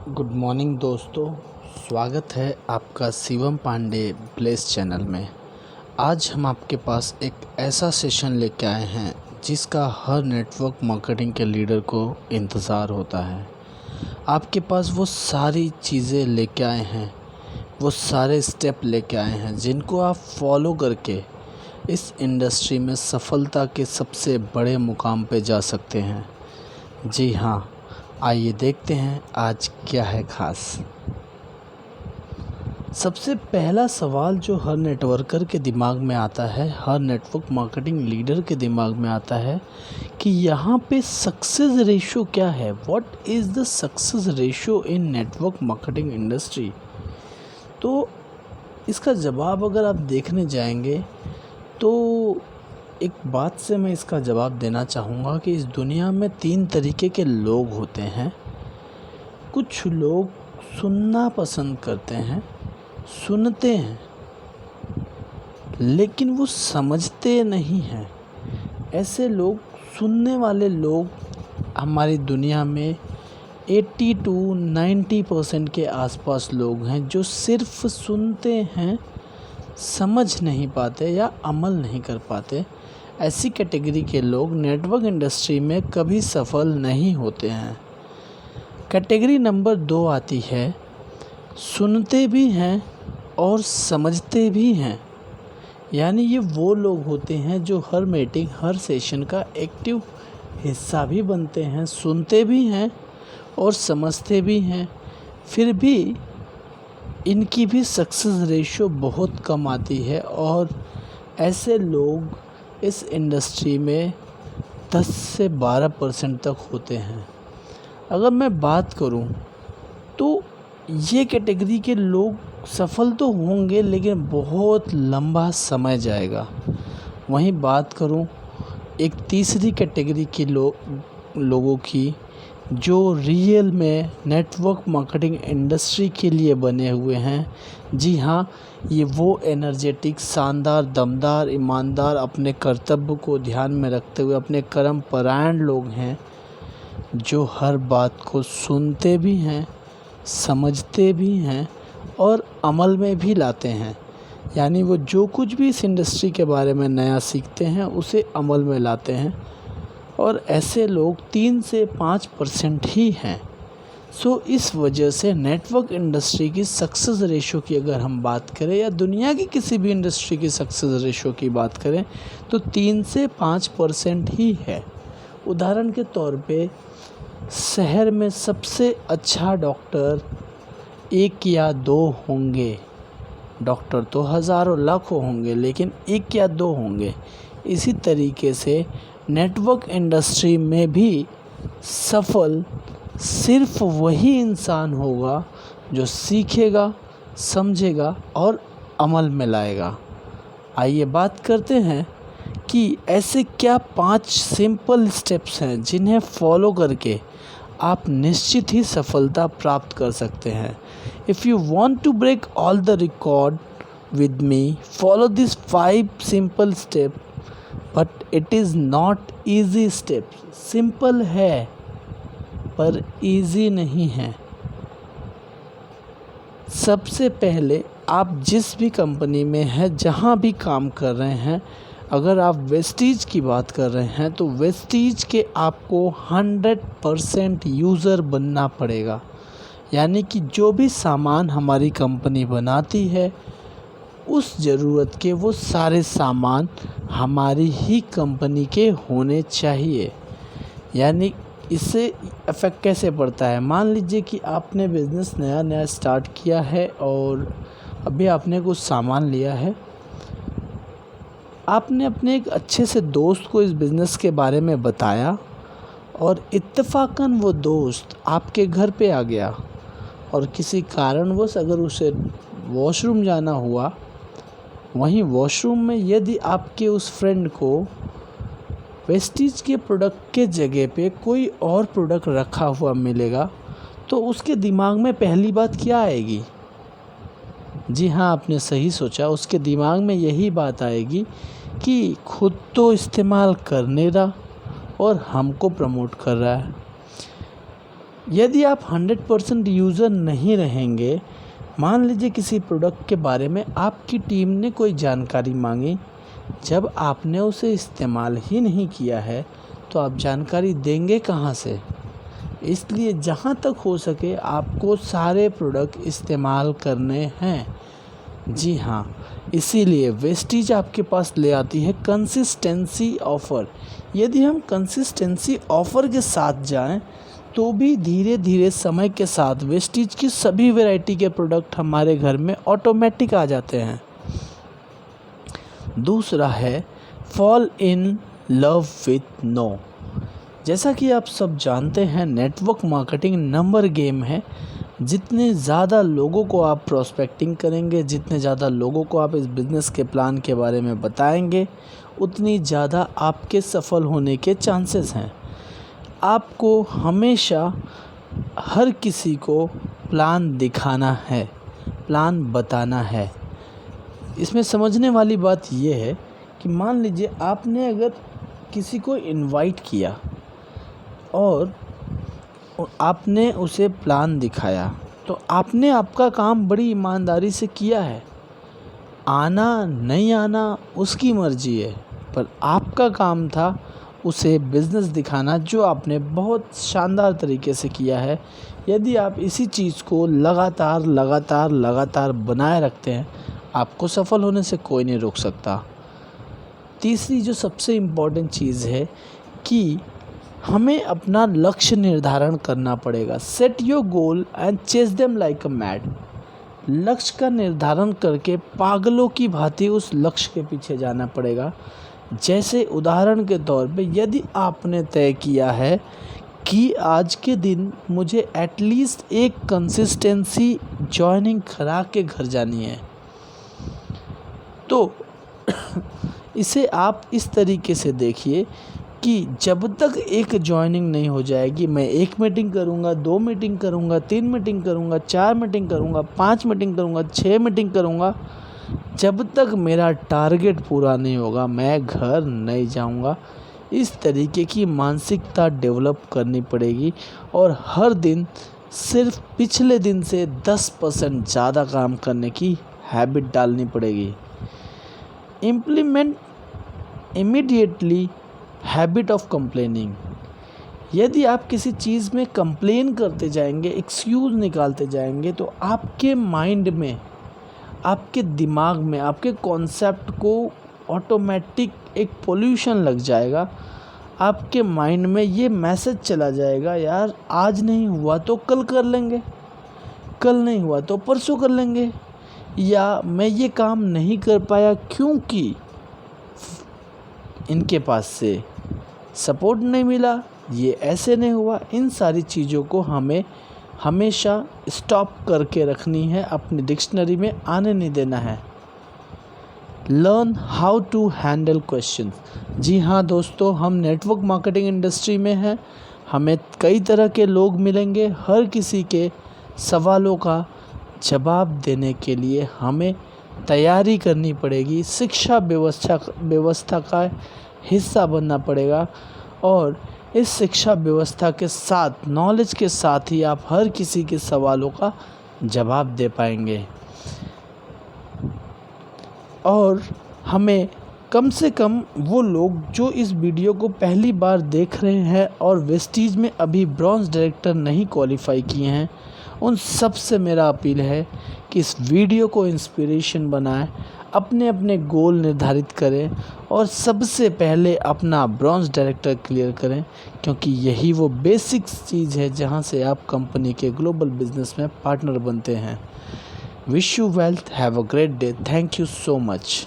Good morning दोस्तों। स्वागत है आपका शिवम पांडे प्लेस चैनल में। आज हम आपके पास एक ऐसा सेशन लेके आए हैं जिसका हर नेटवर्क मार्केटिंग के लीडर को इंतज़ार होता है। आपके पास वो सारी चीज़ें लेके आए हैं, वो सारे स्टेप लेके आए हैं जिनको आप फॉलो करके इस इंडस्ट्री में सफलता के सबसे बड़े मुकाम पे जा सकते हैं। जी हाँ, आइए देखते हैं आज क्या है ख़ास। सबसे पहला सवाल जो हर नेटवर्कर के दिमाग में आता है, हर नेटवर्क मार्केटिंग लीडर के दिमाग में आता है कि यहाँ पे सक्सेस रेशो क्या है। What is the success ratio in network marketing industry. तो इसका जवाब अगर आप देखने जाएंगे तो एक बात से मैं इसका जवाब देना चाहूँगा कि इस दुनिया में 3 तरीके के लोग होते हैं। कुछ लोग सुनना पसंद करते हैं, सुनते हैं लेकिन वो समझते नहीं हैं। ऐसे लोग, सुनने वाले लोग हमारी दुनिया में 80 to 90% के आसपास लोग हैं जो सिर्फ सुनते हैं, समझ नहीं पाते या अमल नहीं कर पाते। ऐसी कैटेगरी के लोग नेटवर्क इंडस्ट्री में कभी सफल नहीं होते हैं। कैटेगरी नंबर 2 आती है, सुनते भी हैं और समझते भी हैं। यानी ये वो लोग होते हैं जो हर मीटिंग, हर सेशन का एक्टिव हिस्सा भी बनते हैं, सुनते भी हैं और समझते भी हैं। फिर भी इनकी भी सक्सेस रेशो बहुत कम आती है और ऐसे लोग इस इंडस्ट्री में 10 से 12% तक होते हैं। अगर मैं बात करूं तो ये कैटेगरी के लोग सफल तो होंगे लेकिन बहुत लंबा समय जाएगा। वहीं बात करूं एक तीसरी कैटेगरी के लोगों की जो रियल में नेटवर्क मार्केटिंग इंडस्ट्री के लिए बने हुए हैं। जी हाँ, ये वो एनर्जेटिक, शानदार, दमदार, ईमानदार, अपने कर्तव्य को ध्यान में रखते हुए अपने कर्म परायण लोग हैं जो हर बात को सुनते भी हैं, समझते भी हैं और अमल में भी लाते हैं। यानी वो जो कुछ भी इस इंडस्ट्री के बारे में नया सीखते हैं उसे अमल में लाते हैं और ऐसे लोग 3 से 5% ही हैं। इस वजह से नेटवर्क इंडस्ट्री की सक्सेस रेशो की अगर हम बात करें या दुनिया की किसी भी इंडस्ट्री की सक्सेस रेशो की बात करें तो 3 से 5% ही है। उदाहरण के तौर पे शहर में सबसे अच्छा डॉक्टर 1 या 2 होंगे। डॉक्टर तो हज़ारों लाखों होंगे लेकिन 1 या 2 होंगे। इसी तरीके से नेटवर्क इंडस्ट्री में भी सफल सिर्फ वही इंसान होगा जो सीखेगा, समझेगा और अमल में लाएगा। आइए बात करते हैं कि ऐसे क्या 5 सिंपल स्टेप्स हैं जिन्हें फॉलो करके आप निश्चित ही सफलता प्राप्त कर सकते हैं। If you want to break all the record with me, follow this 5 simple step. But it is not easy step. Simple है पर ईजी नहीं है। सबसे पहले आप जिस भी कंपनी में हैं, जहाँ भी काम कर रहे हैं, अगर आप वेस्टीज की बात कर रहे हैं तो वेस्टीज के आपको 100% यूज़र बनना पड़ेगा। यानी कि जो भी सामान हमारी कंपनी बनाती है उस ज़रूरत के वो सारे सामान हमारी ही कंपनी के होने चाहिए। यानी इससे इफ़ेक्ट कैसे पड़ता है, मान लीजिए कि आपने बिज़नेस नया स्टार्ट किया है और अभी आपने कुछ सामान लिया है। आपने अपने एक अच्छे से दोस्त को इस बिज़नेस के बारे में बताया और इत्तेफाकन वो दोस्त आपके घर पे आ गया और किसी कारणवश अगर उसे वॉशरूम जाना हुआ, वहीं वॉशरूम में यदि आपके उस फ्रेंड को वेस्टीज के प्रोडक्ट के जगह पे कोई और प्रोडक्ट रखा हुआ मिलेगा तो उसके दिमाग में पहली बात क्या आएगी? जी हाँ, आपने सही सोचा। उसके दिमाग में यही बात आएगी कि खुद तो इस्तेमाल कर नहीं रहा और हमको प्रमोट कर रहा है। यदि आप 100% यूज़र नहीं रहेंगे, मान लीजिए किसी प्रोडक्ट के बारे में आपकी टीम ने कोई जानकारी मांगी, जब आपने उसे इस्तेमाल ही नहीं किया है तो आप जानकारी देंगे कहाँ से। इसलिए जहाँ तक हो सके आपको सारे प्रोडक्ट इस्तेमाल करने हैं। जी हाँ, इसीलिए वेस्टीज आपके पास ले आती है कंसिस्टेंसी ऑफ़र। यदि हम कंसिस्टेंसी ऑफ़र के साथ जाएं तो भी धीरे धीरे समय के साथ वेस्टीज की सभी वैरायटी के प्रोडक्ट हमारे घर में ऑटोमेटिक आ जाते हैं। दूसरा है fall in love with no. जैसा कि आप सब जानते हैं, नेटवर्क मार्केटिंग नंबर गेम है। जितने ज़्यादा लोगों को आप प्रोस्पेक्टिंग करेंगे, जितने ज़्यादा लोगों को आप इस बिज़नेस के प्लान के बारे में बताएंगे, उतनी ज़्यादा आपके सफल होने के चांसेस हैं। आपको हमेशा हर किसी को प्लान दिखाना है, प्लान बताना है। इसमें समझने वाली बात यह है कि मान लीजिए आपने अगर किसी को इनवाइट किया और आपने उसे प्लान दिखाया, तो आपने आपका काम बड़ी ईमानदारी से किया है। आना नहीं आना उसकी मर्ज़ी है, पर आपका काम था उसे बिज़नेस दिखाना, जो आपने बहुत शानदार तरीके से किया है। यदि आप इसी चीज़ को लगातार बनाए रखते हैं, आपको सफल होने से कोई नहीं रोक सकता। तीसरी जो सबसे इम्पॉर्टेंट चीज़ है कि हमें अपना लक्ष्य निर्धारण करना पड़ेगा। Set your goal and chase them like a mad. लक्ष्य का निर्धारण करके पागलों की भांति उस लक्ष्य के पीछे जाना पड़ेगा। जैसे उदाहरण के तौर पे, यदि आपने तय किया है कि आज के दिन मुझे एटलीस्ट एक कंसिस्टेंसी जॉइनिंग करा के घर जानी है, तो इसे आप इस तरीके से देखिए कि जब तक एक जॉइनिंग नहीं हो जाएगी, मैं 1 मीटिंग करूँगा, 2 मीटिंग करूँगा, 3 मीटिंग करूँगा, 4 मीटिंग करूँगा, 5 मीटिंग करूँगा, 6 मीटिंग करूँगा, जब तक मेरा टारगेट पूरा नहीं होगा मैं घर नहीं जाऊँगा। इस तरीके की मानसिकता डेवलप करनी पड़ेगी और हर दिन सिर्फ पिछले दिन से 10% ज़्यादा काम करने की हैबिट डालनी पड़ेगी। Implement immediately habit of complaining. यदि आप किसी चीज़ में कंप्लेन करते जाएंगे, एक्सक्यूज़ निकालते जाएंगे, तो आपके माइंड में, आपके दिमाग में, आपके कॉन्सेप्ट को ऑटोमेटिक एक पोल्यूशन लग जाएगा। आपके माइंड में ये मैसेज चला जाएगा, यार आज नहीं हुआ तो कल कर लेंगे, कल नहीं हुआ तो परसों कर लेंगे, या मैं ये काम नहीं कर पाया क्योंकि इनके पास से सपोर्ट नहीं मिला, ये ऐसे नहीं हुआ। इन सारी चीज़ों को हमें हमेशा स्टॉप करके रखनी है, अपनी डिक्शनरी में आने नहीं देना है। Learn how to handle questions. जी हाँ दोस्तों, हम नेटवर्क मार्केटिंग इंडस्ट्री में हैं। हमें कई तरह के लोग मिलेंगे। हर किसी के सवालों का जवाब देने के लिए हमें तैयारी करनी पड़ेगी, शिक्षा व्यवस्था का हिस्सा बनना पड़ेगा। और इस शिक्षा व्यवस्था के साथ, नॉलेज के साथ ही आप हर किसी के सवालों का जवाब दे पाएंगे। और हमें कम से कम वो लोग जो इस वीडियो को पहली बार देख रहे हैं और वेस्टीज में अभी ब्रॉन्ज डायरेक्टर नहीं क्वालिफाई किए हैं, उन सब से मेरा अपील है कि इस वीडियो को इंस्पिरेशन बनाएं, अपने अपने गोल निर्धारित करें और सबसे पहले अपना ब्रॉन्ज डायरेक्टर क्लियर करें, क्योंकि यही वो बेसिक चीज़ है जहां से आप कंपनी के ग्लोबल बिजनेस में पार्टनर बनते हैं। Wish you wealth, have a great day, thank you so much.